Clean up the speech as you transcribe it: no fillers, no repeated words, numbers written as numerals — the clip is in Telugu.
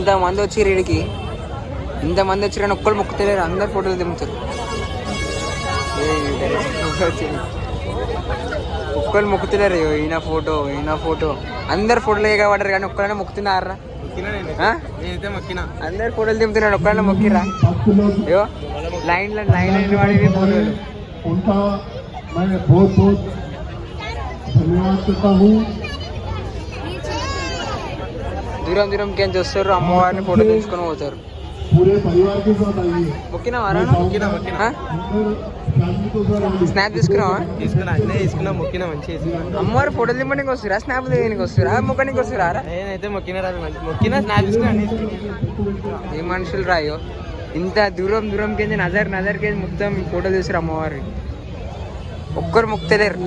ఇంతమంది వచ్చి రీడికి ఇంతమంది వచ్చి కానీ ఒక్కరు మొక్కుతలేరు, అందరు ఫోటోలు దింపుతారు. ఒక్కరు మొక్కుతున్నారు, ఈయన ఫోటో అందరు ఫోటోలు కాబట్టారు కానీ ఒక్కరైనా మొక్కుతున్నారా? అందరు ఫోటోలు దింపుతున్నాడు, ఒక్కరైనా మొక్కిరా? అయ్యో లైన్ వాడి ఫోటోలు. దూరంకి ఏం చేస్తారు, అమ్మవారిని ఫోటో తీసుకొని పోతారు. మొక్కినావారా? స్నాప్ తీసుకున్నావా? మొక్కినా మంచిగా. అమ్మవారు ఫోటోలు దింపడానికి వస్తురా, స్నాప్ దిగడానికి వస్తురా, మొక్కడానికి వస్తురా? నేనైతే మొక్కినా స్నాప్ తీసుకున్నా. ఏ మనుషులు రాయో, ఇంత దూరంకి నజర్కి మొత్తం ఫోటోలు తీసారు అమ్మవారి. ఒక్కరు మొక్కుతలేరు.